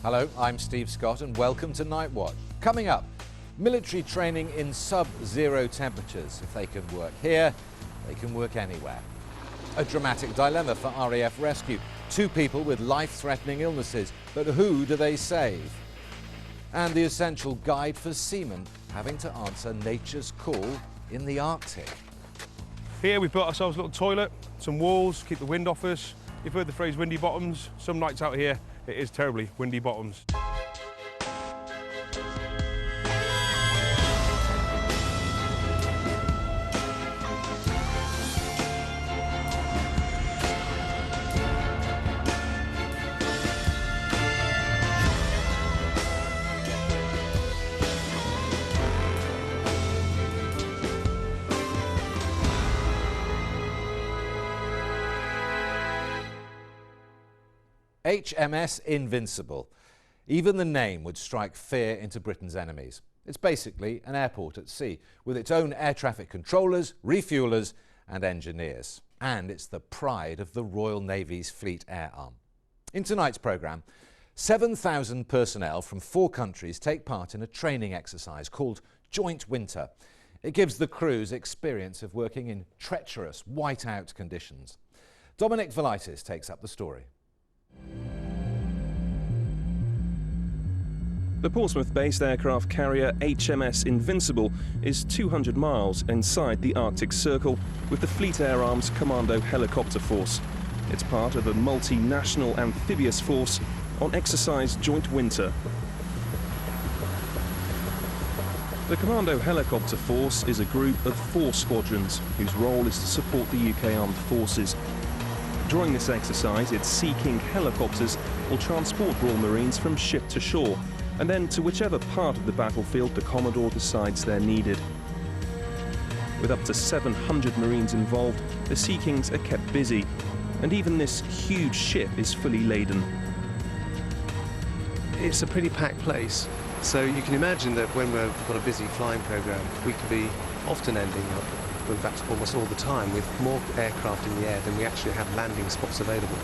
Hello, I'm Steve Scott and welcome to Nightwatch. Coming up, military training in sub-zero temperatures. If they can work here, they can work anywhere. A dramatic dilemma for RAF rescue. 2 people with life-threatening illnesses, but who do they save? And the essential guide for seamen having to answer nature's call in the Arctic. Here we've built ourselves a little toilet, some walls, keep the wind off us. You've heard the phrase windy bottoms. Some nights out here, it is terribly windy bottoms. HMS Invincible. Even the name would strike fear into Britain's enemies. It's basically an airport at sea, with its own air traffic controllers, refuelers and engineers. And it's the pride of the Royal Navy's Fleet Air Arm. In tonight's programme, 7,000 personnel from 4 countries take part in a training exercise called Joint Winter. It gives the crews experience of working in treacherous, whiteout conditions. Dominic Velitis takes up the story. The Portsmouth-based aircraft carrier HMS Invincible is 200 miles inside the Arctic Circle with the Fleet Air Arm's Commando Helicopter Force. It's part of a multinational amphibious force on exercise Joint Winter. The Commando Helicopter Force is a group of 4 squadrons whose role is to support the UK Armed Forces. During this exercise, its Sea King helicopters will transport Royal Marines from ship to shore and then to whichever part of the battlefield the Commodore decides they're needed. With up to 700 Marines involved, the Sea Kings are kept busy, and even this huge ship is fully laden. It's a pretty packed place, so you can imagine that when we've got a busy flying programme, we could be often ending up, in fact almost all the time, with more aircraft in the air than we actually have landing spots available.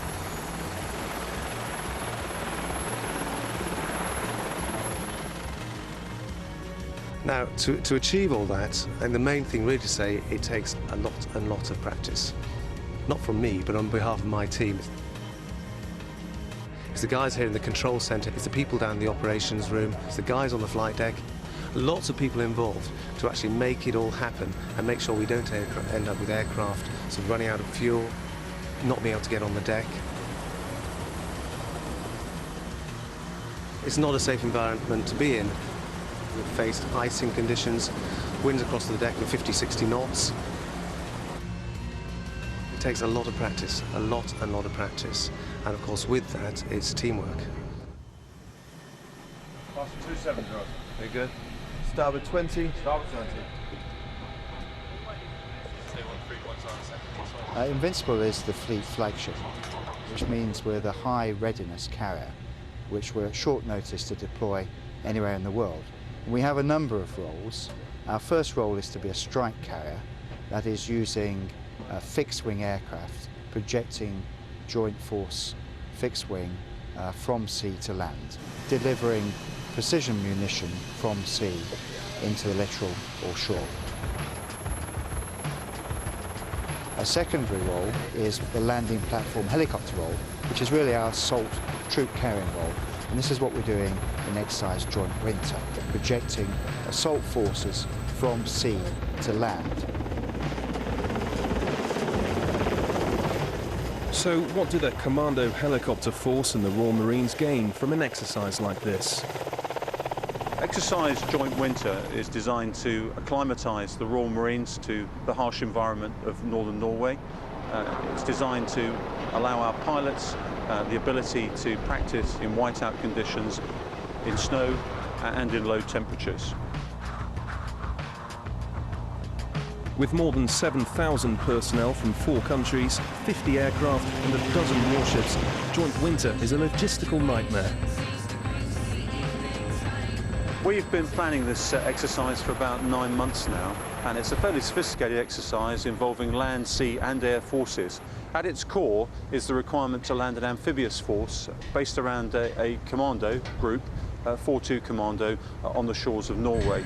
Now, to achieve all that, and the main thing really to say, it takes a lot of practice. Not from me, but on behalf of my team. It's the guys here in the control centre, it's the people down in the operations room, it's the guys on the flight deck. Lots of people involved to actually make it all happen and make sure we don't end up with aircraft sort of running out of fuel, not being able to get on the deck. It's not a safe environment to be in. We've faced icing conditions, winds across the deck of 50, 60 knots. It takes a lot of practice, a lot of practice. And of course with that, it's teamwork. Fasten 27, Ross. Very good. Starboard 20. Starboard 20. Invincible is the fleet flagship, which means we're the high readiness carrier, which we're at short notice to deploy anywhere in the world. We have a number of roles. Our first role is to be a strike carrier, that is using fixed-wing aircraft, projecting joint force fixed-wing from sea to land, delivering precision munition from sea into the littoral or shore. A secondary role is the landing platform helicopter role, which is really our assault troop carrying role. And this is what we're doing in exercise Joint Winter, projecting assault forces from sea to land. So what do the Commando Helicopter Force and the Royal Marines gain from an exercise like this? Exercise Joint Winter is designed to acclimatise the Royal Marines to the harsh environment of northern Norway. It's designed to allow our pilots the ability to practice in whiteout conditions, in snow and in low temperatures. With more than 7,000 personnel from 4 countries, 50 aircraft and a dozen warships, Joint Winter is a logistical nightmare. We've been planning this exercise for about 9 months now, and it's a fairly sophisticated exercise involving land, sea and air forces. At its core is the requirement to land an amphibious force based around a commando group, 4-2 Commando, on the shores of Norway.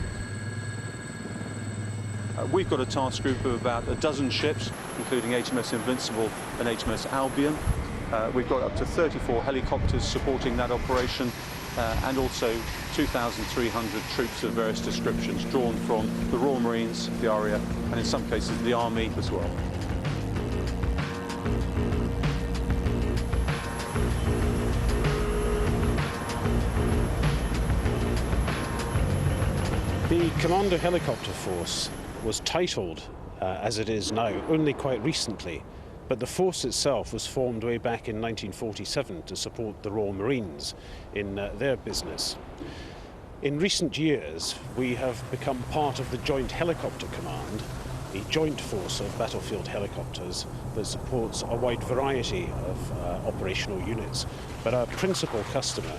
We've got a task group of about a dozen ships, including HMS Invincible and HMS Albion. We've got up to 34 helicopters supporting that operation, and also 2,300 troops of various descriptions drawn from the Royal Marines, the RAF, and in some cases the Army as well. The Commando Helicopter Force was titled, as it is now, only quite recently, but the force itself was formed way back in 1947 to support the Royal Marines in their business. In recent years, we have become part of the Joint Helicopter Command, a joint force of battlefield helicopters that supports a wide variety of operational units. But our principal customer,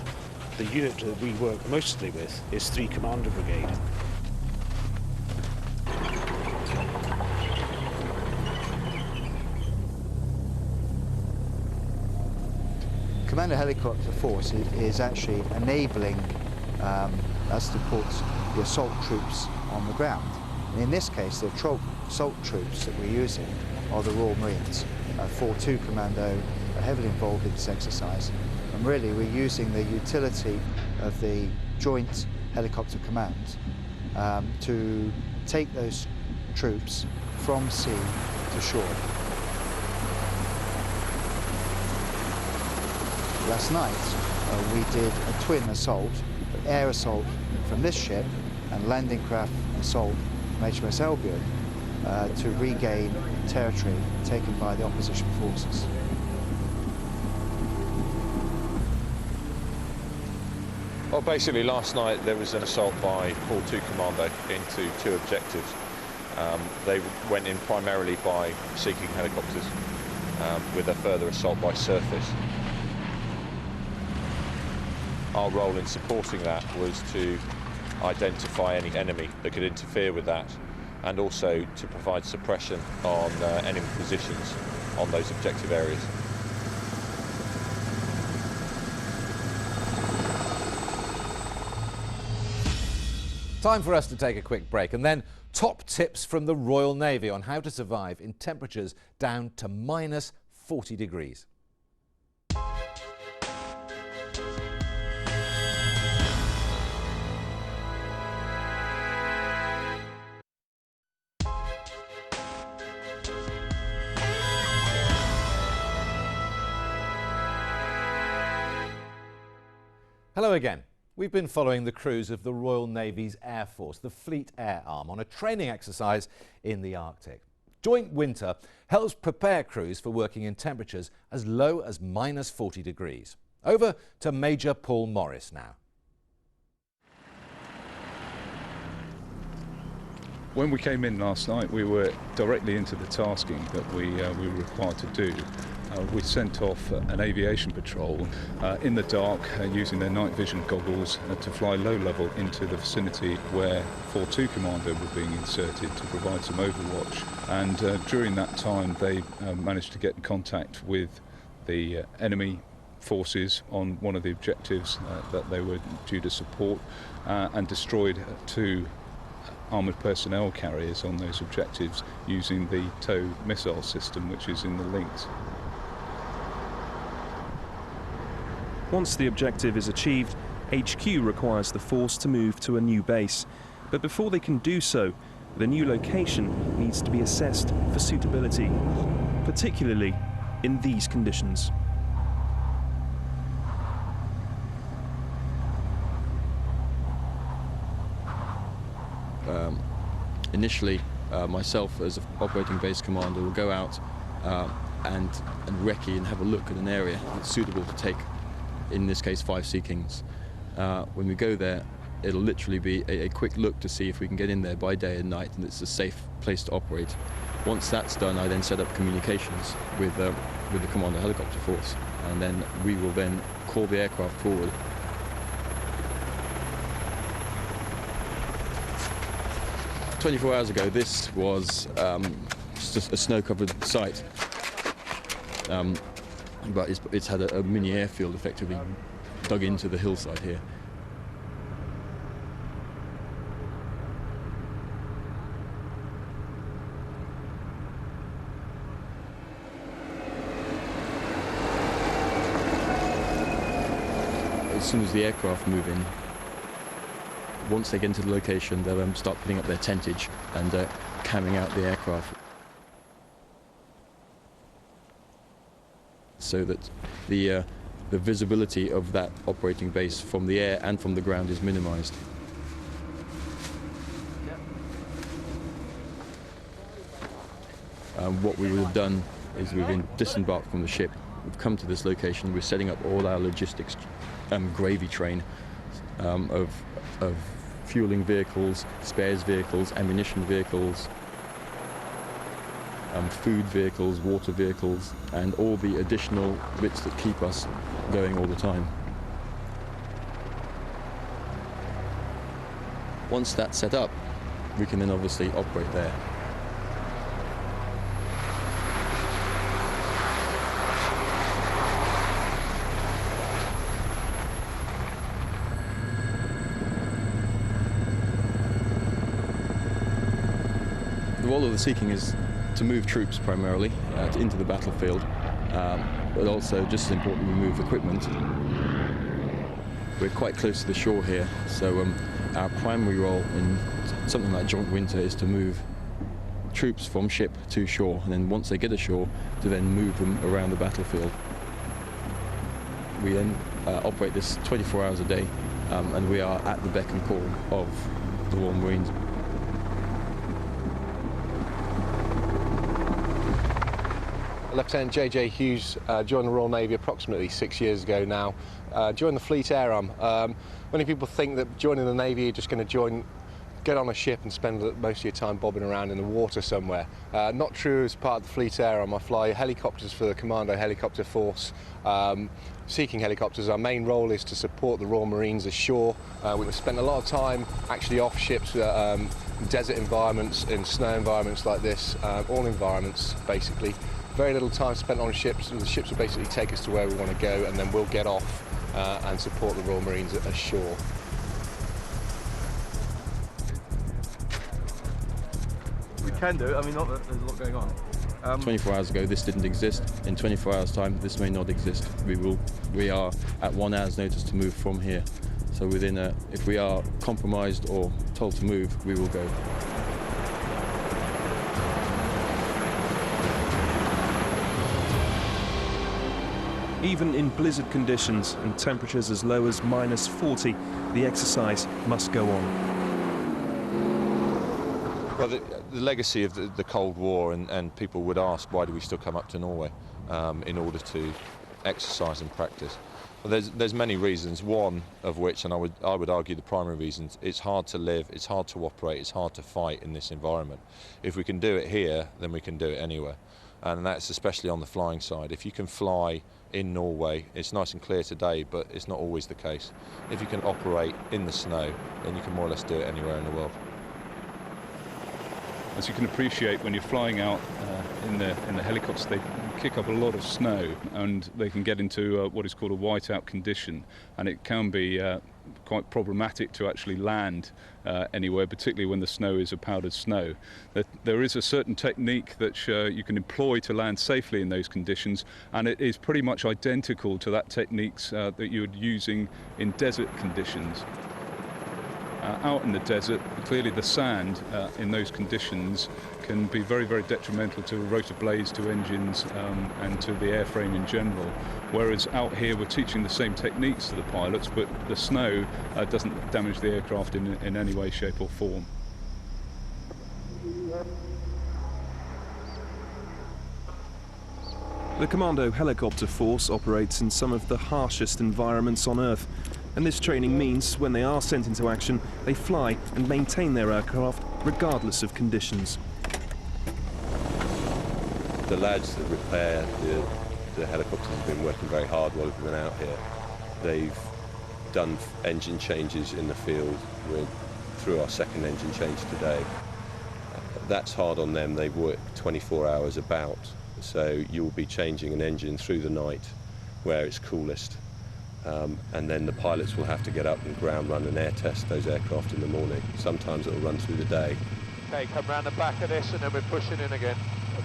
the unit that we work mostly with, is 3 Commander Brigade. Commando Helicopter Force is actually enabling us to put the assault troops on the ground. And in this case, the assault troops that we're using are the Royal Marines. 4-2 Commando are heavily involved in this exercise. And really, we're using the utility of the Joint Helicopter Command to take those troops from sea to shore. Last night, we did a twin assault, air assault from this ship and landing craft assault from HMS Albion to regain territory taken by the opposition forces. Well, basically last night there was an assault by 4-2 Commando into 2 objectives. They went in primarily by Sea King helicopters with a further assault by surface. Our role in supporting that was to identify any enemy that could interfere with that, and also to provide suppression on enemy positions on those objective areas. Time for us to take a quick break, and then top tips from the Royal Navy on how to survive in temperatures down to minus 40 degrees. Hello again. We've been following the crews of the Royal Navy's Air Force, the Fleet Air Arm, on a training exercise in the Arctic. Joint Winter helps prepare crews for working in temperatures as low as minus 40 degrees. Over to Major Paul Morris now. When we came in last night, we were directly into the tasking that we were required to do. We sent off an aviation patrol in the dark using their night vision goggles to fly low level into the vicinity where 4-2 Commando were being inserted to provide some overwatch. And during that time they managed to get in contact with the enemy forces on one of the objectives that they were due to support and destroyed 2 armoured personnel carriers on those objectives using the TOW missile system which is in the links. Once the objective is achieved, HQ requires the force to move to a new base. But before they can do so, the new location needs to be assessed for suitability, particularly in these conditions. Initially, myself as an operating base commander will go out and recce and have a look at an area that's suitable to take, in this case, 5 Sea Kings. When we go there, it'll literally be a quick look to see if we can get in there by day and night and it's a safe place to operate. Once that's done, I then set up communications with the Commando Helicopter Force, and then we will then call the aircraft forward. "24 hours ago, this was just a snow-covered site. but it's had a mini airfield effectively dug into the hillside here. As soon as the aircraft move in, once they get into the location, they'll start putting up their tentage and camming out the aircraft, so that the visibility of that operating base from the air and from the ground is minimized. What we would have done is we've disembarked from the ship, we've come to this location, we're setting up all our logistics gravy train of fueling vehicles, spares vehicles, ammunition vehicles, food vehicles, water vehicles, and all the additional bits that keep us going all the time. Once that's set up, we can then obviously operate there. The role of the Sea King is to move troops primarily into the battlefield, but also, just as important, we move equipment. We're quite close to the shore here, so our primary role in something like Joint Winter is to move troops from ship to shore, and then once they get ashore, to then move them around the battlefield. We then operate this 24 hours a day, and we are at the beck and call of the Royal Marines. Lieutenant J.J. Hughes joined the Royal Navy approximately 6 years ago now. Joined the Fleet Air Arm. Many people think that joining the Navy, you're just going to get on a ship and spend most of your time bobbing around in the water somewhere. Not true. As part of the Fleet Air Arm, I fly helicopters for the Commando Helicopter Force. Sea King helicopters. Our main role is to support the Royal Marines ashore. We've spent a lot of time actually off ships, desert environments, in snow environments like this, all environments basically. Very little time spent on ships. The ships will basically take us to where we want to go, and then we'll get off and support the Royal Marines ashore. We can do it. I mean, not that there's a lot going on. 24 hours ago, this didn't exist. In 24 hours' time, this may not exist. We are at 1 hour's notice to move from here. So if we are compromised or told to move, we will go. Even in blizzard conditions and temperatures as low as -40, the exercise must go on. Well, the legacy of the Cold War, and people would ask, why do we still come up to Norway in order to exercise and practice? Well, there's many reasons, one of which, and I would argue the primary reasons, it's hard to live, it's hard to operate, it's hard to fight in this environment. If we can do it here, then we can do it anywhere. And that's especially on the flying side. If you can fly in Norway, it's nice and clear today, but it's not always the case. If you can operate in the snow, then you can more or less do it anywhere in the world. As you can appreciate, when you're flying out in the helicopters, they kick up a lot of snow, and they can get into what is called a whiteout condition, and it can be quite problematic to actually land anywhere, particularly when the snow is a powdered snow. There is a certain technique that you can employ to land safely in those conditions, and it is pretty much identical to that techniques that you're using in desert conditions. Out in the desert, clearly the sand in those conditions can be very, very detrimental to rotor blades, to engines, and to the airframe in general. Whereas out here we're teaching the same techniques to the pilots, but the snow doesn't damage the aircraft in any way, shape or form. The Commando Helicopter Force operates in some of the harshest environments on Earth, and this training means when they are sent into action, they fly and maintain their aircraft regardless of conditions. The lads that repair the helicopters have been working very hard while we've been out here. They've done engine changes in the field. We're through our second engine change today. That's hard on them. They've worked 24 hours about So you'll be changing an engine through the night where it's coolest. And then the pilots will have to get up and ground run and air test those aircraft in the morning. Sometimes it'll run through the day. Okay, come round the back of this and then we're pushing in again.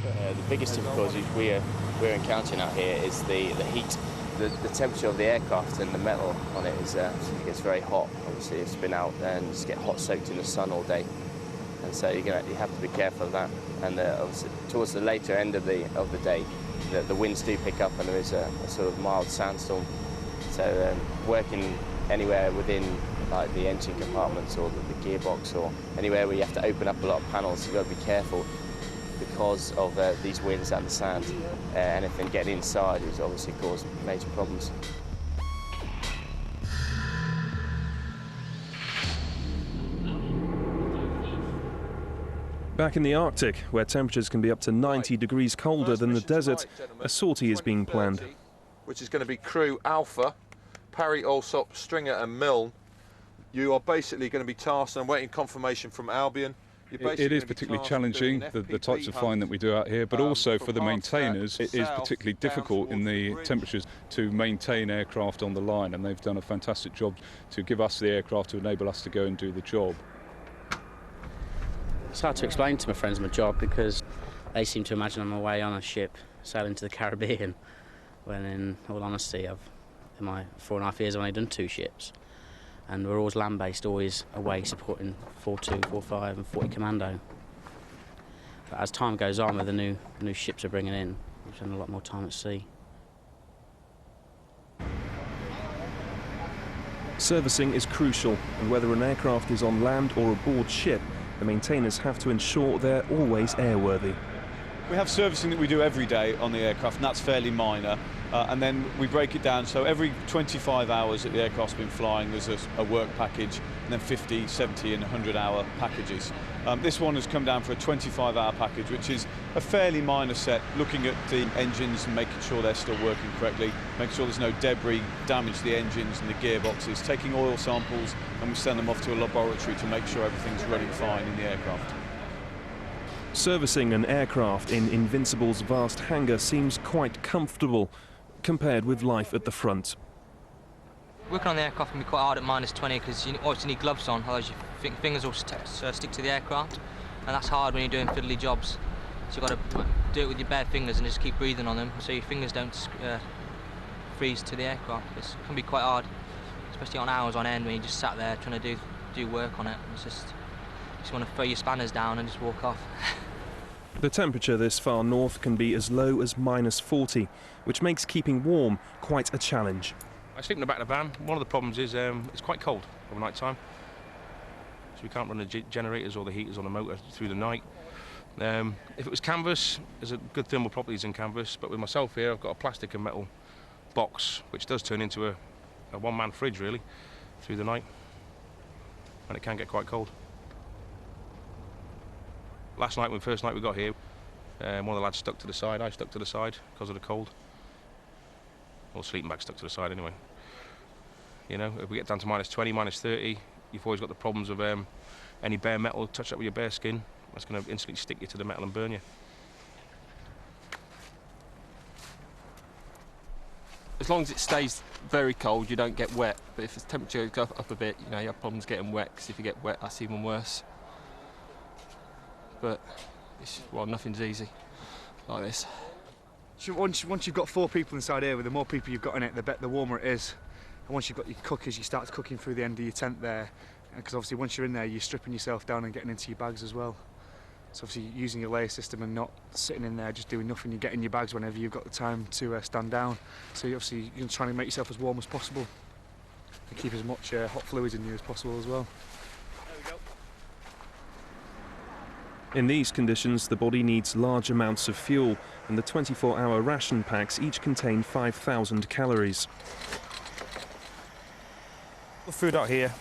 The biggest difficulty we're encountering out here is the heat. The temperature of the aircraft and the metal on it is it gets very hot. Obviously, it's been out and just get hot soaked in the sun all day, and so you have to be careful of that. And obviously, towards the later end of the day, the winds do pick up and there is a sort of mild sandstorm. So working anywhere within like the engine compartments or the gearbox or anywhere where you have to open up a lot of panels, you've got to be careful because of these winds and the sand. Anything getting inside is obviously cause major problems. Back in the Arctic, where temperatures can be up to 90 degrees colder than the desert, a sortie is being planned. Which is going to be crew Alpha, Parry, Alsop, Stringer and Milne. You are basically going to be tasked, and waiting confirmation from Albion. It is particularly challenging, the types of flying that we do out here, but also for the maintainers, it is particularly difficult in the temperatures to maintain aircraft on the line, and they've done a fantastic job to give us the aircraft to enable us to go and do the job. It's hard to explain to my friends my job because they seem to imagine I'm away on a ship sailing to the Caribbean, when in all honesty, in my 4.5 years I've only done 2 ships. And we're always land-based, always away supporting 4.2, 4.5 and 40 Commando. But as time goes on with the new ships we're bringing in, we've spent a lot more time at sea. Servicing is crucial, and whether an aircraft is on land or aboard ship, the maintainers have to ensure they're always airworthy. We have servicing that we do every day on the aircraft, and that's fairly minor. And then we break it down, so every 25 hours that the aircraft's been flying, there's a work package, and then 50, 70 and 100-hour packages. This one has come down for a 25-hour package, which is a fairly minor set, looking at the engines and making sure they're still working correctly, making sure there's no debris, damage to the engines and the gearboxes, taking oil samples, and we send them off to a laboratory to make sure everything's running fine in the aircraft. Servicing an aircraft in Invincible's vast hangar seems quite comfortable compared with life at the front. Working on the aircraft can be quite hard at -20 because you obviously need gloves on, otherwise your fingers will stick to the aircraft, and that's hard when you're doing fiddly jobs. So you've got to do it with your bare fingers and just keep breathing on them so your fingers don't freeze to the aircraft. It can be quite hard, especially on hours on end when you just sat there trying to do work on it. It's just, you just want to throw your spanners down and just walk off. The temperature this far north can be as low as -40, which makes keeping warm quite a challenge. I sleep in the back of the van. One of the problems is it's quite cold overnight time, so we can't run the generators or the heaters on the motor through the night. If it was canvas, there's a good thermal properties in canvas, but with myself here I've got a plastic and metal box which does turn into a one-man fridge really through the night, and it can get quite cold. Last night, first night we got here, one of the lads stuck to the side. I stuck to the side because of the cold. Or sleeping bag stuck to the side anyway. You know, if we get down to -20, -30, you've always got the problems of any bare metal, touch that with your bare skin, that's going to instantly stick you to the metal and burn you. As long as it stays very cold, you don't get wet. But if the temperature goes up a bit, you know, you have problems getting wet, because if you get wet, that's even worse. But well, nothing's easy like this. Once you've got 4 people inside here, with the more people you've got in it, the warmer it is. And once you've got your cookers, you start cooking through the end of your tent there, because obviously once you're in there, you're stripping yourself down and getting into your bags as well. So obviously using your layer system and not sitting in there just doing nothing, you get in your bags whenever you've got the time to stand down. So you're trying to make yourself as warm as possible and keep as much hot fluids in you as possible as well. In these conditions, the body needs large amounts of fuel, and the 24-hour ration packs each contain 5,000 calories. The food out here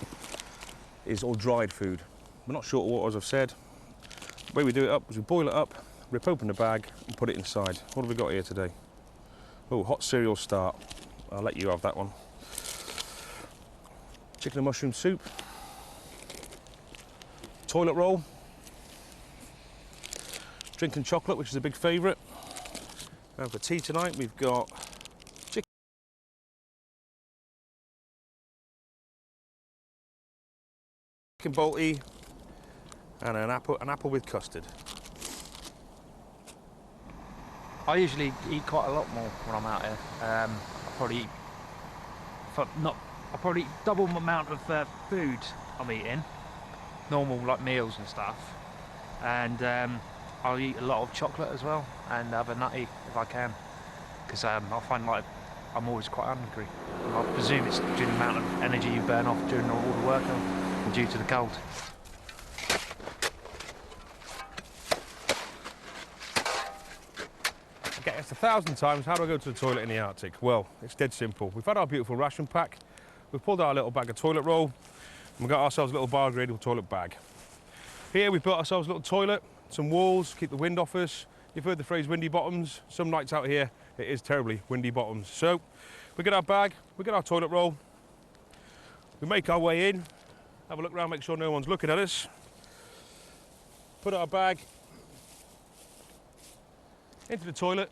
is all dried food. We're not short of water, as I've said. The way we do it up is we boil it up, rip open the bag and put it inside. What have we got here today? Oh, hot cereal start. I'll let you have that one. Chicken and mushroom soup. Toilet roll. Drinking chocolate, which is a big favourite. And for tea tonight, we've got chicken bolty and an apple with custard. I usually eat quite a lot more when I'm out here. I probably eat double the amount of food I'm eating, normal like meals and stuff, and I'll eat a lot of chocolate as well and have a nutty if I can, because I find like I'm always quite hungry. I presume it's due to the amount of energy you burn off during all the work and due to the cold. Get asked 1,000 times, how do I go to the toilet in the Arctic? Well, it's dead simple. We've had our beautiful ration pack, we've pulled out our little bag of toilet roll, and we've got ourselves a little biodegradable toilet bag. Here we've built ourselves a little toilet, some walls, keep the wind off us. You've heard the phrase windy bottoms. Some nights out here, it is terribly windy bottoms. So, we get our bag, we get our toilet roll, we make our way in, have a look around, make sure no one's looking at us, put our bag into the toilet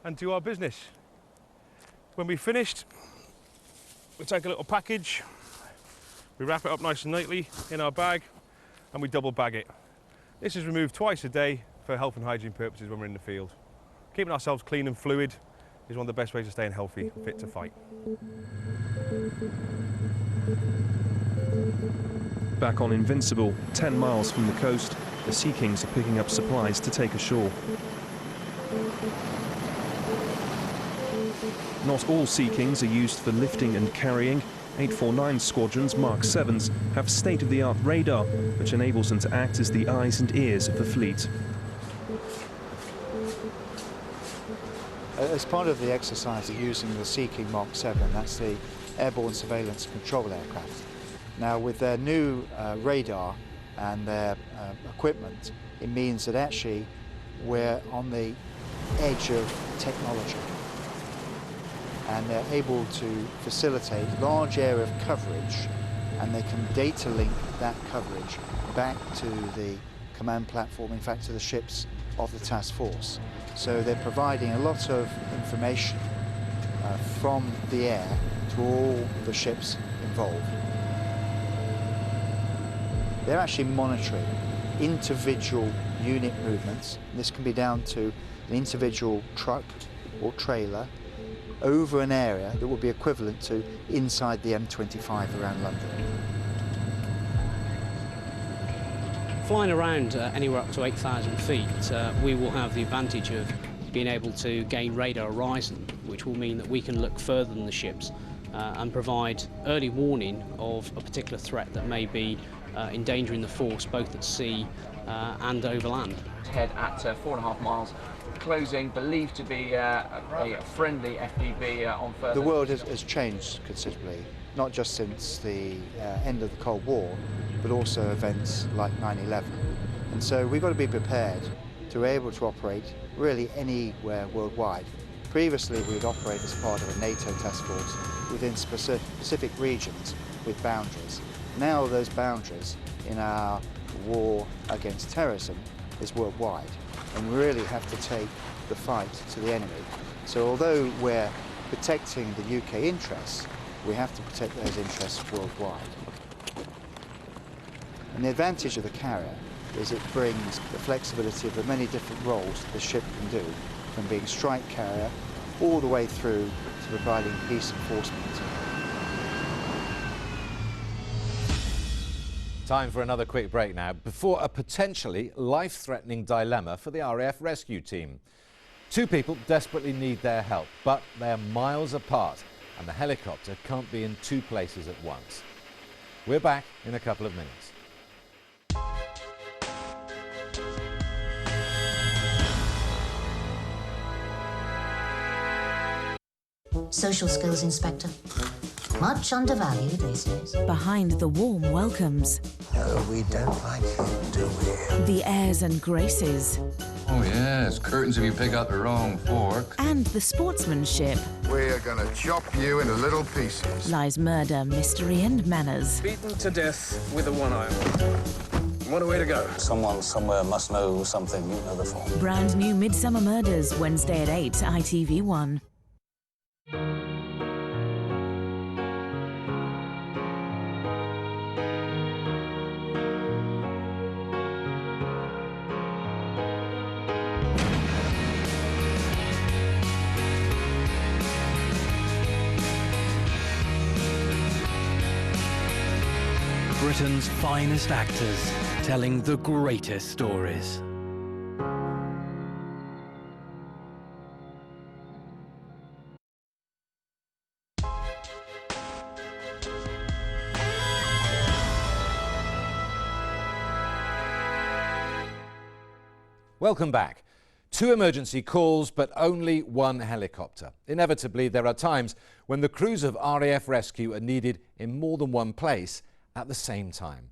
and do our business. When we've finished, we take a little package, we wrap it up nice and neatly in our bag, and we double bag it. This is removed twice a day for health and hygiene purposes when we're in the field. Keeping ourselves clean and fluid is one of the best ways of staying healthy and fit to fight. Back on Invincible, 10 miles from the coast, the Sea Kings are picking up supplies to take ashore. Not all Sea Kings are used for lifting and carrying. 849 squadrons, Mark 7s, have state-of-the-art radar, which enables them to act as the eyes and ears of the fleet. As part of the exercise of using the Sea King Mark 7, that's the airborne surveillance control aircraft. Now, with their new radar and their equipment, it means that actually we're on the edge of technology, and they're able to facilitate large area of coverage, and they can data link that coverage back to the command platform, in fact to the ships of the task force. So they're providing a lot of information from the air to all the ships involved. They're actually monitoring individual unit movements. This can be down to an individual truck or trailer over an area that would be equivalent to inside the M25 around London. Flying around anywhere up to 8,000 feet, we will have the advantage of being able to gain radar horizon, which will mean that we can look further than the ships and provide early warning of a particular threat that may be endangering the force both at sea and over land. Head at 4.5 miles, closing, believed to be a friendly FPV on further. The world has changed considerably, not just since the end of the Cold War, but also events like 9/11. And so we've got to be prepared to be able to operate really anywhere worldwide. Previously, we'd operate as part of a NATO task force within specific regions with boundaries. Now those boundaries in our war against terrorism is worldwide, and we really have to take the fight to the enemy. So although we're protecting the UK interests, we have to protect those interests worldwide. And the advantage of the carrier is it brings the flexibility of the many different roles the ship can do, from being strike carrier all the way through to providing peace enforcement. Time for another quick break now, before a potentially life-threatening dilemma for the RAF rescue team. Two people desperately need their help, but they are miles apart, and the helicopter can't be in two places at once. We're back in a couple of minutes. Social skills inspector. Much undervalued these days. Behind the warm welcomes. No, we don't like it, do we? The airs and graces. Oh yes, curtains if you pick out the wrong fork. And the sportsmanship. We're gonna chop you into little pieces. Lies murder, mystery and manners. Beaten to death with a one-iron. What a way to go. Someone somewhere must know something you never thought. Brand new Midsummer Murders, Wednesday at 8, ITV1. Britain's finest actors telling the greatest stories. Welcome back. 2 emergency calls, but only 1 helicopter. Inevitably, there are times when the crews of RAF rescue are needed in more than one place at the same time.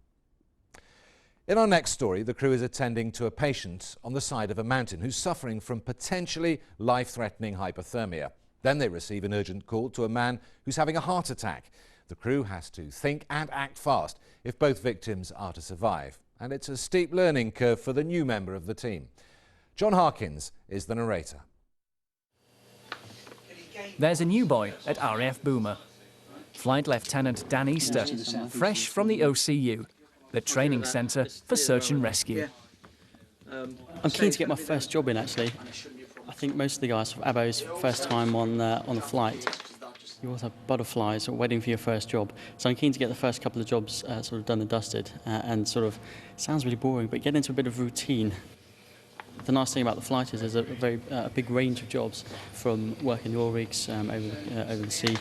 In our next story, the crew is attending to a patient on the side of a mountain who's suffering from potentially life-threatening hypothermia. Then they receive an urgent call to a man who's having a heart attack. The crew has to think and act fast if both victims are to survive. And it's a steep learning curve for the new member of the team. John Harkins is the narrator. There's a new boy at RAF Boomer. Flight Lieutenant Dan Easter, fresh from the OCU, the training centre for search and rescue. I'm keen to get my first job in, actually. I think most of the guys, Abo's first time on the flight. You also have butterflies or waiting for your first job. So I'm keen to get the first couple of jobs sort of done and dusted, and sort of, sounds really boring, but get into a bit of routine. The nice thing about the flight is there's a big range of jobs, from working the oil rigs over the sea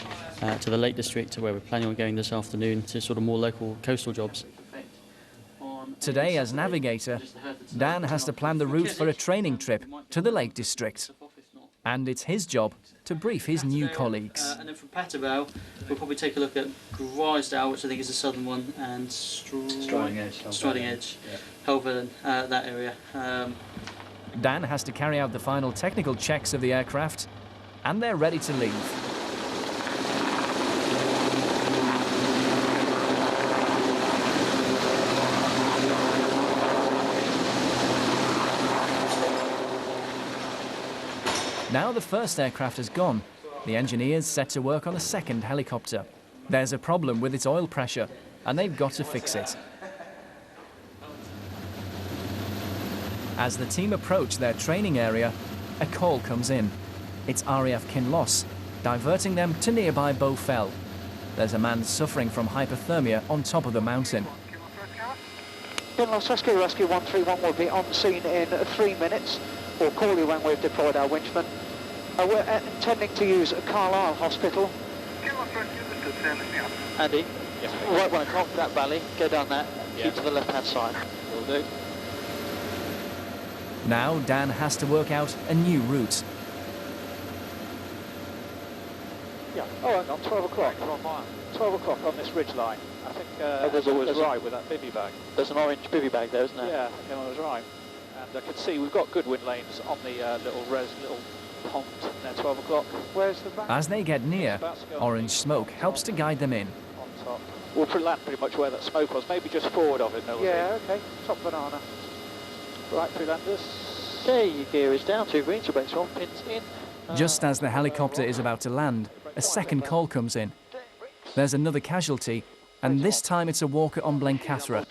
to the Lake District, to where we're planning on going this afternoon, to sort of more local coastal jobs. Today, as navigator, Dan has to plan the route for a training trip to the Lake District. And it's his job to brief his new colleagues. And then from Pattervale, we'll probably take a look at Grisdale, which I think is the southern one, and Striding Edge, Helvellyn, that area. Dan has to carry out the final technical checks of the aircraft, and they're ready to leave. Now the first aircraft has gone, the engineers set to work on a second helicopter. There's a problem with its oil pressure, and they've got to fix it. As the team approach their training area, a call comes in. It's RAF Kinloss, diverting them to nearby Bow Fell. There's a man suffering from hypothermia on top of the mountain. Kinloss Rescue 131 will be on scene in 3 minutes. We'll call you when we've deployed our winchmen. We're intending to use Carlisle Hospital. Andy? Yes, right 1 o'clock, that valley, go down that, keep to the left-hand side. Will do. Now Dan has to work out a new route. Yeah, hang on, 12 o'clock. 12 o'clock on this ridge line. I think there's always right with that bivvy bag. There's an orange bivvy bag there, isn't there? Yeah, I think I was right. And I can see we've got good wind lanes on the little pond there, 12 o'clock. Where's the back? As they get near, orange smoke helps to guide them in. On top. We'll land pretty much where that smoke was, maybe just forward of it. Yeah, okay, top banana. Right, pre-landers. Okay, your gear is down, 2 green, so brakes 1, pins in. Just as the helicopter is about to land, a second call comes in. There's another casualty, and this time it's a walker on Blencathra,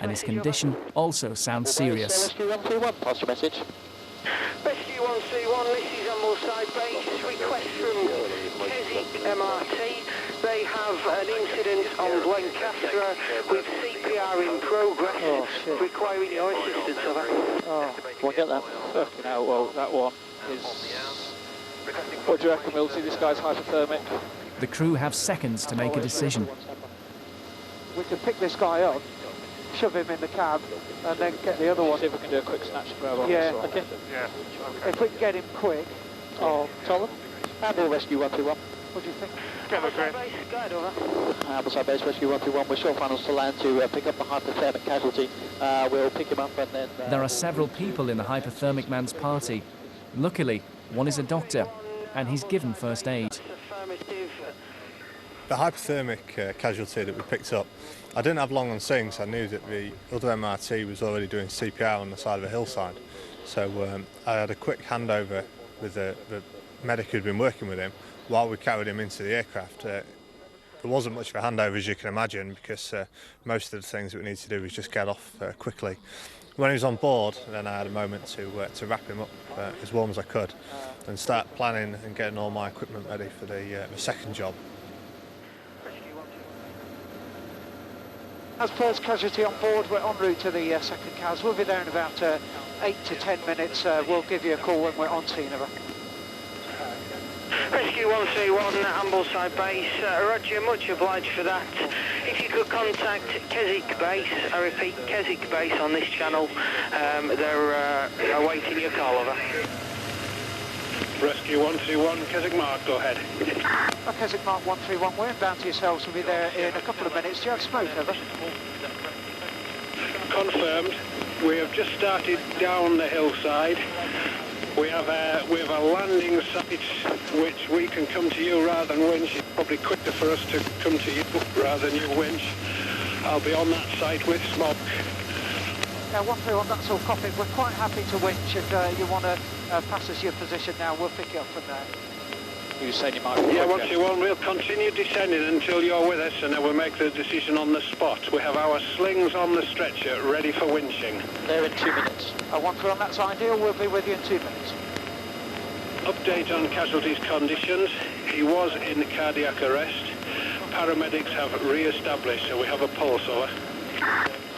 and his condition also sounds serious. Rescue 131, pass your message. Rescue 131, this is Ambleside Base. Request from Keswick MRT. They have an incident on Blencathra with CPR in progress, requiring your assistance. Oh, we'll get that. Fucking hell, well, that one is... What do you reckon, Milty? This guy's hypothermic. The crew have seconds to make a decision. We can pick this guy up, shove him in the cab, and then get the other one. See if we can do a quick snatch and grab on. Yeah, okay. Yeah. If we can get him quick. Oh, Tom? Handle Rescue 131. What do you think? Ambleside Base Rescue 131. We're short finals to land to pick up the hypothermic casualty. We'll pick him up and then... There are several people in the hypothermic man's party. Luckily, one is a doctor, and he's given first aid. The hypothermic casualty that we picked up, I didn't have long on seeing, so I knew that the other MRT was already doing CPR on the side of a hillside. So I had a quick handover with the medic who'd been working with him while we carried him into the aircraft. There wasn't much of a handover, as you can imagine, because most of the things that we need to do was just get off quickly. When he was on board, then I had a moment to wrap him up as warm as I could and start planning and getting all my equipment ready for the second job. As first casualty on board, we're en route to the second CAS. We'll be there in about 8 to 10 minutes. We'll give you a call when we're on scene of it. Rescue 131, Ambleside Base. Roger, much obliged for that. If you could contact Keswick Base, I repeat, Keswick Base on this channel. They're awaiting your call, over. Rescue 131, Keswick Mark, go ahead. Keswick Mark 131, we're inbound to yourselves. We'll be there in a couple of minutes. Do you have smoke, over? Confirmed. We have just started down the hillside. We have a landing site which we can come to you rather than winch. It's probably quicker for us to come to you rather than you winch. I'll be on that site with smoke. Now 131, that's all copied. We're quite happy to winch. If you want to pass us your position now, we'll pick it up from there. You said you might be. Yeah, 131, we'll continue descending until you're with us, and then we'll make the decision on the spot. We have our slings on the stretcher ready for winching. There in 2 minutes. 131, that's ideal. We'll be with you in 2 minutes. Update on casualties conditions. He was in cardiac arrest. Paramedics have re-established, so we have a pulse, over.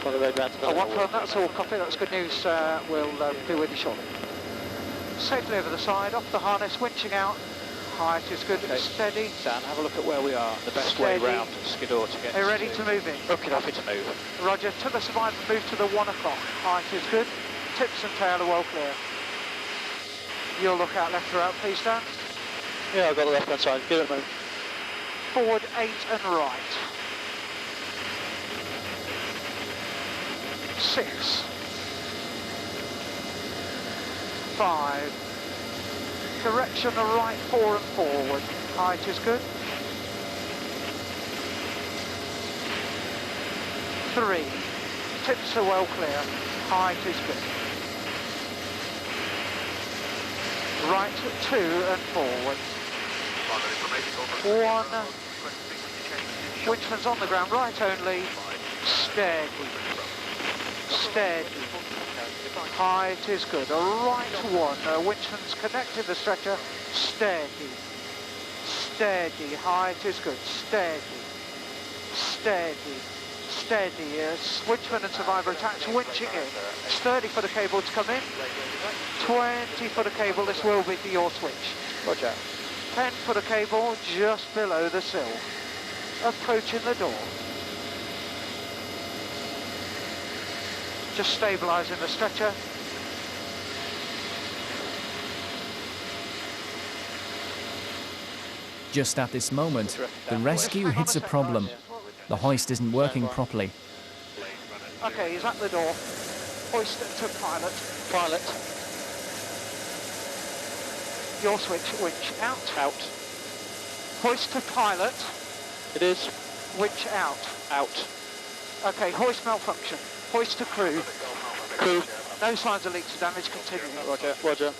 131, that's all copy. That's good news. We'll be with you shortly. Safely over the side, off the harness, winching out. Height is good, steady. Dan, have a look at where we are, the best way round Skiddaw to get. Are you ready to move in? Okay, happy to move. Roger, to the survivor, move to the 1 o'clock. Height is good, tips and tail are well clear. You'll look out left or out, please, Dan. Yeah, I've got the left hand side, give it a move. Forward 8 and right. 6. 5. Correction, the right 4 and forward. Height is good. 3. Tips are well clear. Height is good. Right 2 and forward. 1. Winchman's on the ground, right only. Steady. Steady. Height is good. A right 1. Winchman's connected the stretcher. Steady. Steady. Height is good. Steady. Steady. Steady. Winchman and survivor attached. Winching in. It's 30 foot of cable to come in. 20 foot of cable. This will be for your switch. Roger. 10 foot of cable just below the sill. Approaching the door. Just stabilising the stretcher. Just at this moment, the rescue hits a problem. The hoist isn't working properly. Okay, he's at the door. Hoist to pilot. Pilot. Your switch, winch out. Out. Hoist to pilot. It is. Winch out. Out. Okay, hoist malfunction. Hoist to crew. Crew. No signs of leaks or damage, continuing. Roger, roger.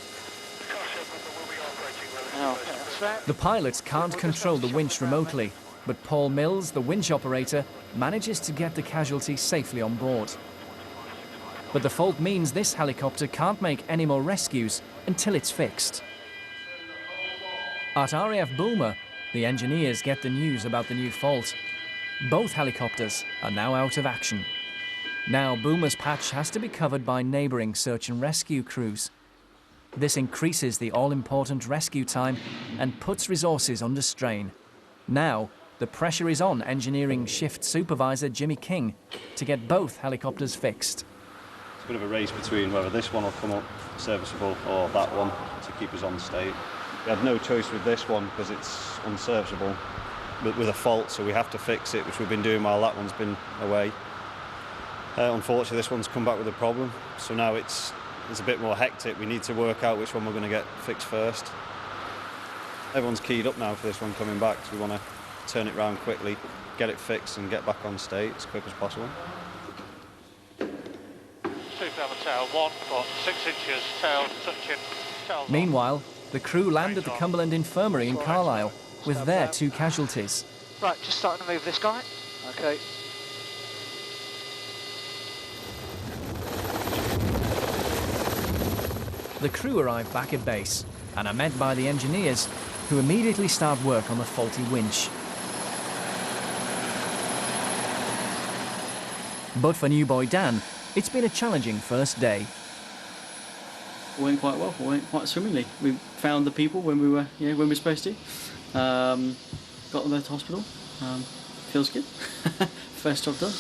Now. The pilots can't control the winch remotely, but Paul Mills, the winch operator, manages to get the casualty safely on board. But the fault means this helicopter can't make any more rescues until it's fixed. At RAF Bulmer, the engineers get the news about the new fault. Both helicopters are now out of action. Now Bulmer's patch has to be covered by neighbouring search and rescue crews. This increases the all-important rescue time and puts resources under strain. Now, the pressure is on engineering shift supervisor Jimmy King to get both helicopters fixed. It's a bit of a race between whether this one will come up serviceable or that one to keep us on state. We had no choice with this one because it's unserviceable with a fault, so we have to fix it, which we've been doing while that one's been away. Unfortunately, this one's come back with a problem, so now it's a bit more hectic. We need to work out which one we're going to get fixed first. Everyone's keyed up now for this one coming back, so we want to turn it round quickly, get it fixed and get back on state as quick as possible. 2 fathom tail, 1 foot, 6 inches, tail touching, tail. Meanwhile, the crew land at the Cumberland Infirmary in Carlisle with their 2 casualties. Right, just starting to move this guy. Okay. The crew arrive back at base and are met by the engineers, who immediately start work on the faulty winch. But for new boy Dan, it's been a challenging first day. It went quite well. It went quite swimmingly. We found the people when we were supposed to. Got them both to hospital. Feels good. First job done.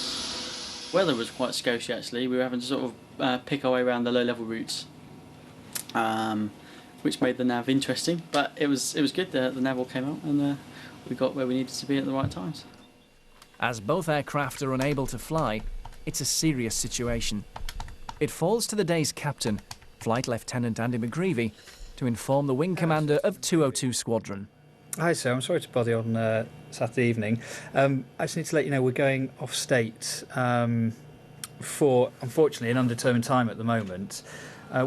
Weather was quite scoshy actually. We were having to sort of pick our way around the low-level routes, which made the nav interesting. But it was good. The nav all came out, and we got where we needed to be at the right times. As both aircraft are unable to fly, it's a serious situation. It falls to the day's captain, Flight Lieutenant Andy McGreevy, to inform the wing commander of 202 Squadron. Hi sir, I'm sorry to bother you on Saturday evening. I just need to let you know we're going off state for, unfortunately, an undetermined time at the moment.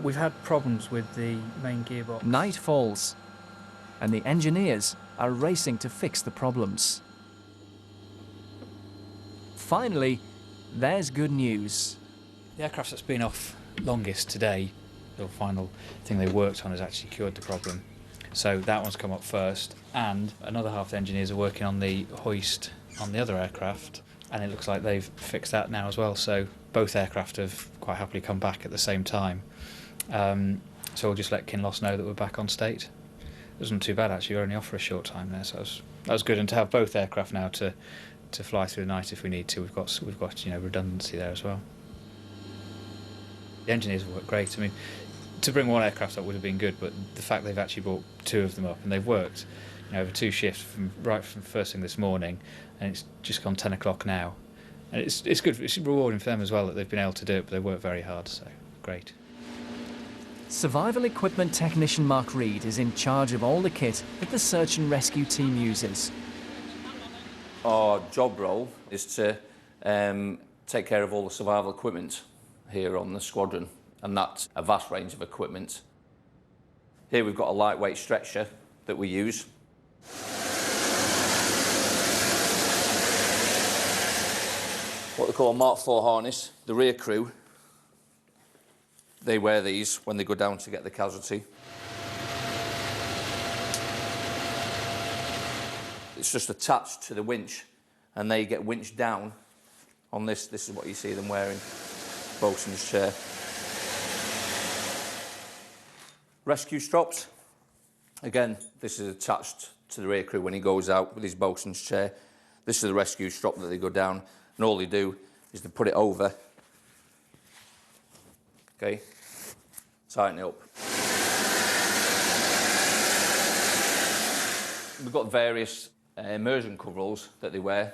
We've had problems with the main gearbox. Night falls, and the engineers are racing to fix the problems. Finally, there's good news. The aircraft that's been off longest today, the final thing they worked on, has actually cured the problem. So that one's come up first, and another half of the engineers are working on the hoist on the other aircraft, and it looks like they've fixed that now as well. So both aircraft have quite happily come back at the same time. So we'll just let Kinloss know that we're back on state. It wasn't too bad actually, we were only off for a short time there, so that was good. And to have both aircraft now to fly through the night if we need to, we've got redundancy there as well. The engineers have worked great. I mean, to bring one aircraft up would have been good, but the fact they've actually brought 2 of them up, and they've worked over 2 shifts right from first thing this morning, and it's just gone 10 o'clock now. And it's good, it's rewarding for them as well that they've been able to do it, but they work very hard, so great. Survival Equipment Technician Mark Reed is in charge of all the kit that the search and rescue team uses. Our job role is to take care of all the survival equipment here on the squadron, and that's a vast range of equipment. Here we've got a lightweight stretcher that we use. What they call a Mark IV harness. The rear crew, they wear these when they go down to get the casualty. It's just attached to the winch, and they get winched down on this. This is what you see them wearing, bosun's chair. Rescue strops. Again, this is attached to the rear crew when he goes out with his bosun's chair. This is the rescue strop that they go down, and all they do is they put it over. Okay, tighten it up. We've got various immersion coveralls that they wear.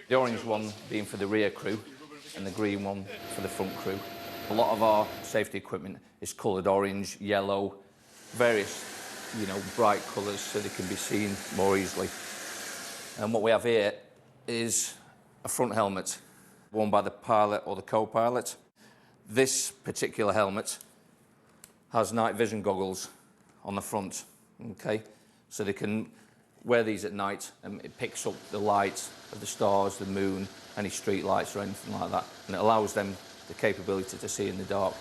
The orange one being for the rear crew, and the green one for the front crew. A lot of our safety equipment is coloured orange, yellow, various, bright colours so they can be seen more easily. And what we have here is a front helmet worn by the pilot or the co-pilot. This particular helmet has night vision goggles on the front, okay? So they can wear these at night, and it picks up the light of the stars, the moon, any street lights or anything like that, and it allows them the capability to see in the dark.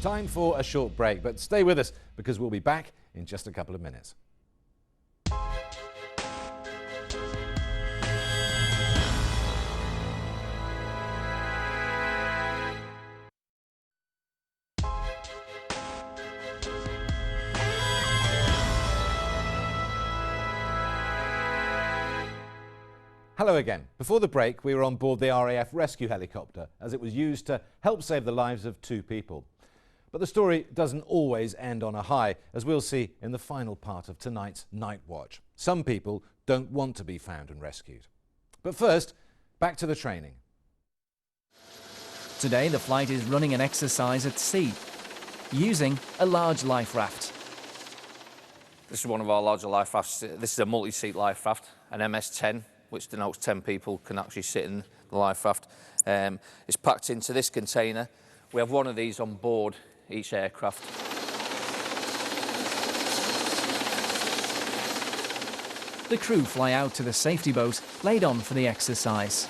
Time for a short break, but stay with us because we'll be back in just a couple of minutes. Hello again. Before the break, we were on board the RAF rescue helicopter as it was used to help save the lives of 2 people. But the story doesn't always end on a high, as we'll see in the final part of tonight's Nightwatch. Some people don't want to be found and rescued. But first, back to the training. Today, the flight is running an exercise at sea, using a large life raft. This is one of our larger life rafts. This is a multi-seat life raft, an MS-10, which denotes 10 people can actually sit in the life raft. It's packed into this container. We have one of these on board each aircraft. The crew fly out to the safety boat laid on for the exercise.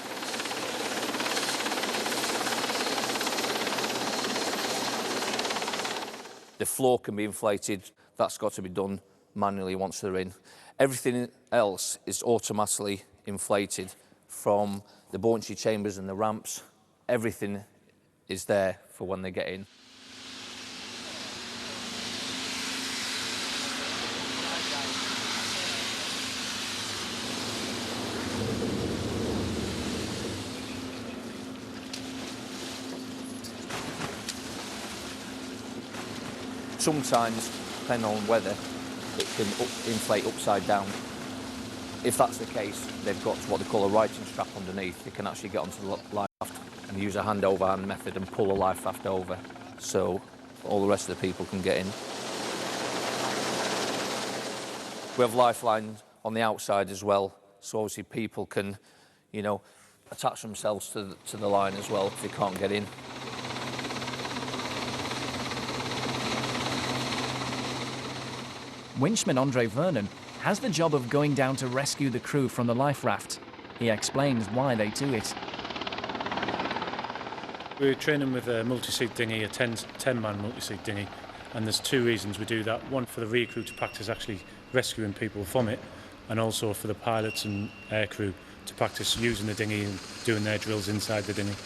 The floor can be inflated. That's got to be done manually once they're in. Everything else is automatically inflated from the buoyancy chambers and the ramps. Everything is there for when they get in. Sometimes, depending on weather, it can inflate upside down. If that's the case, they've got what they call a righting strap underneath. They can actually get onto the life raft and use a hand-over-hand method and pull the life raft over, so all the rest of the people can get in. We have lifelines on the outside as well, so obviously people can, you know, attach themselves to the line as well if they can't get in. Winchman Andre Vernon has the job of going down to rescue the crew from the life raft. He explains why they do it. We're training with a multi-seat dinghy, a 10-man multi-seat dinghy, and there's two reasons we do that. One, for the rear crew to practice actually rescuing people from it, and also for the pilots and air crew to practice using the dinghy and doing their drills inside the dinghy.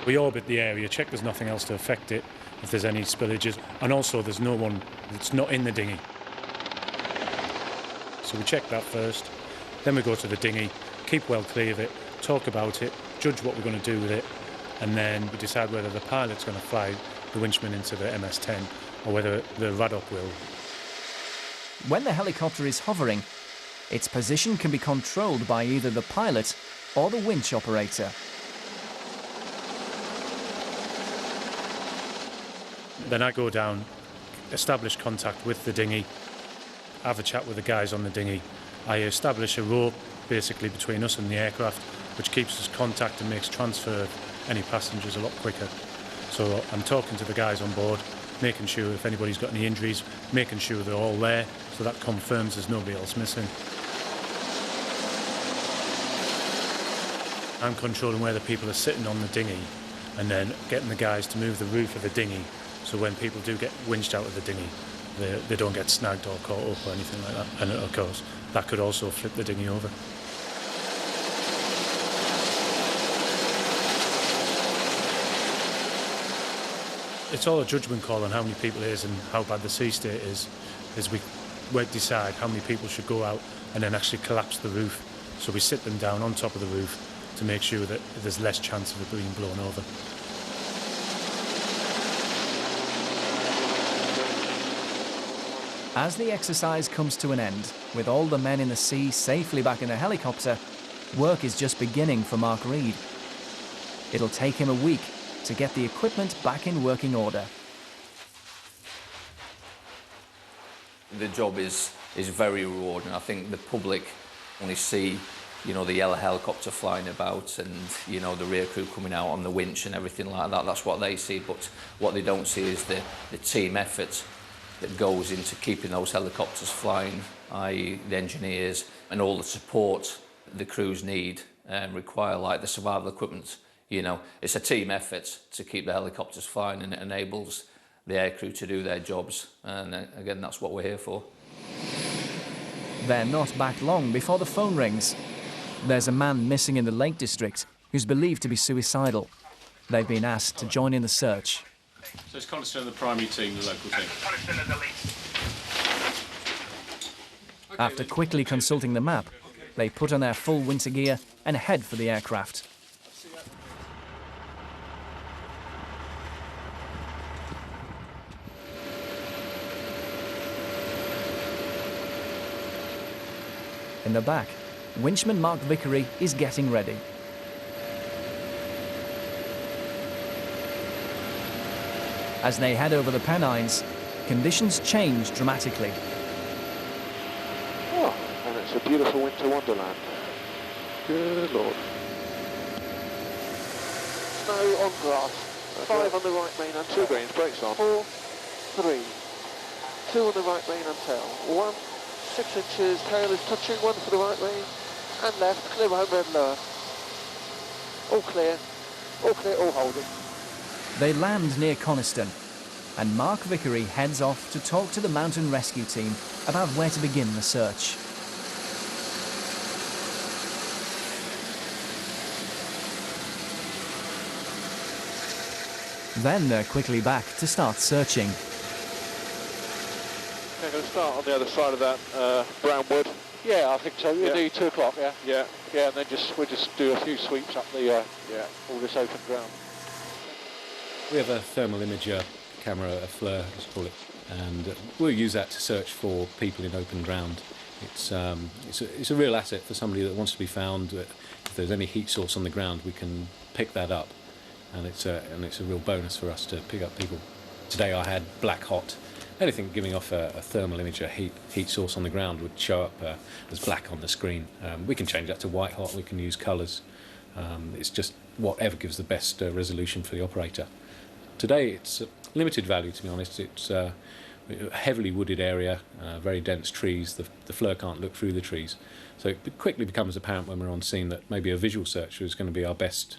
We orbit the area, check there's nothing else to affect it, if there's any spillages, and also there's no one that's not in the dinghy. So we check that first, then we go to the dinghy, keep well clear of it, talk about it, judge what we're going to do with it, and then we decide whether the pilot's going to fly the winchman into the MS-10 or whether the RADOC will. When the helicopter is hovering, its position can be controlled by either the pilot or the winch operator. Then I go down, establish contact with the dinghy, have a chat with the guys on the dinghy. I establish a rope basically between us and the aircraft, which keeps us contact and makes transfer of any passengers a lot quicker. So I'm talking to the guys on board, making sure if anybody's got any injuries, making sure they're all there, so that confirms there's nobody else missing. I'm controlling where the people are sitting on the dinghy and then getting the guys to move the roof of the dinghy, so when people do get winched out of the dinghy, they don't get snagged or caught up or anything like that. And of course, that could also flip the dinghy over. It's all a judgment call on how many people it is and how bad the sea state is we decide how many people should go out and then actually collapse the roof. So we sit them down on top of the roof to make sure that there's less chance of it being blown over. As the exercise comes to an end, with all the men in the sea safely back in the helicopter, work is just beginning for Mark Reed. It'll take him a week to get the equipment back in working order. The job is very rewarding. I think the public only see, you know, the yellow helicopter flying about and, you know, the rear crew coming out on the winch and everything like that. That's what they see, but what they don't see is the team effort that goes into keeping those helicopters flying, i.e. the engineers and all the support the crews need and require, like the survival equipment. You know, it's a team effort to keep the helicopters flying, and it enables the air crew to do their jobs. And again, that's what we're here for. They're not back long before the phone rings. There's a man missing in the Lake District who's believed to be suicidal. They've been asked to join in the search. So it's Coniston and the primary team, the local team. After quickly consulting the map, they put on their full winter gear and head for the aircraft. In the back, winchman Mark Vickery is getting ready. As they head over the Pennines, conditions change dramatically. Oh, and it's a beautiful winter wonderland. Good Lord. Snow on grass. 5 on the right main and 2 greens, brakes on. 4, 3, 2 on the right main and tail. 1, 6 inches, tail is touching, 1 for the right main and left, clear behind red lower. All clear, all holding. They land near Coniston, and Mark Vickery heads off to talk to the mountain rescue team about where to begin the search. Then they're quickly back to start searching. They're going to start on the other side of that brown wood. Yeah, I think so. You'll do 2 o'clock, yeah? Yeah. Yeah, and then we'll just do a few sweeps up the all this open ground. We have a thermal imager camera, a FLIR, let's call it, and we'll use that to search for people in open ground. It's a real asset for somebody that wants to be found. If there's any heat source on the ground, we can pick that up, and it's a real bonus for us to pick up people. Today I had black hot. Anything giving off a thermal imager heat source on the ground would show up as black on the screen. We can change that to white hot. We can use colours. It's just whatever gives the best resolution for the operator. Today it's limited value, to be honest. It's a heavily wooded area, very dense trees. The FLIR can't look through the trees, so it quickly becomes apparent when we're on scene that maybe a visual searcher is going to be our best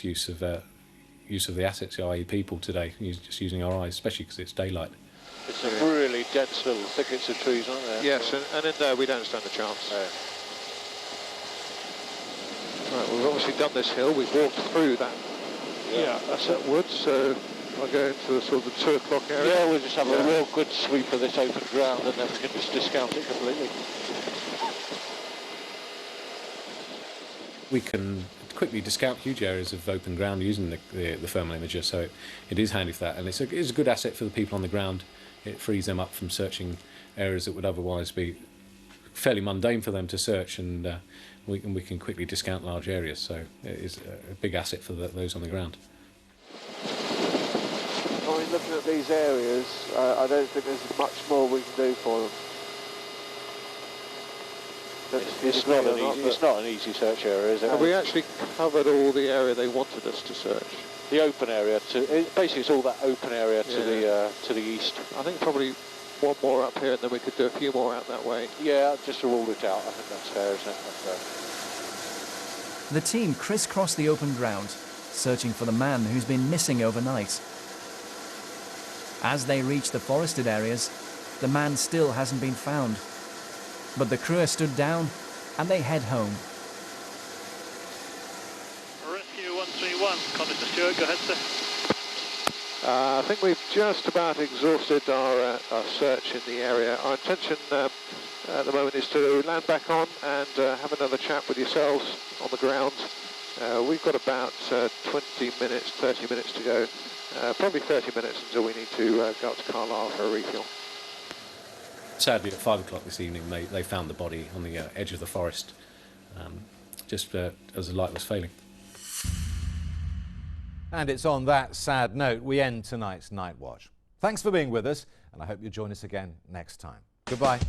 use of the assets, i.e. people today. Just using our eyes, especially because it's daylight. It's a really dense little thickets of trees, aren't there? Yes, and in there we don't stand a chance. Right, we've obviously done this hill. We've walked through that. Yeah, that's that wood. So I'll go into the sort of the 2 o'clock area. Yeah, we'll just have a real good sweep of this open ground, and then we can just discount it completely. We can quickly discount huge areas of open ground using the thermal imager, so it is handy for that, and it's a good asset for the people on the ground. It frees them up from searching areas that would otherwise be fairly mundane for them to search, and we can quickly discount large areas, so it is a big asset for those on the ground. I mean, looking at these areas, I don't think there's much more we can do for them. It's not an easy search area, is it? Have we actually covered all the area they wanted us to search? The open area, basically it's all that open area to the east. I think probably one more up here, and then we could do a few more out that way. Yeah, just to rule it out, I think that's fair, isn't it? That's fair. The team crisscross the open ground, searching for the man who's been missing overnight. As they reach the forested areas, the man still hasn't been found. But the crew are stood down, and they head home. Rescue 131, Conductor Stewart, go ahead, sir. I think we've just about exhausted our search in the area. Our intention at the moment is to land back on and have another chat with yourselves on the ground. We've got about 20 minutes, 30 minutes to go. Probably 30 minutes until we need to go up to Carlisle for a refuel. Sadly, at 5 o'clock this evening, they found the body on the edge of the forest, just as the light was failing. And it's on that sad note we end tonight's Night Watch. Thanks for being with us, and I hope you'll join us again next time. Goodbye.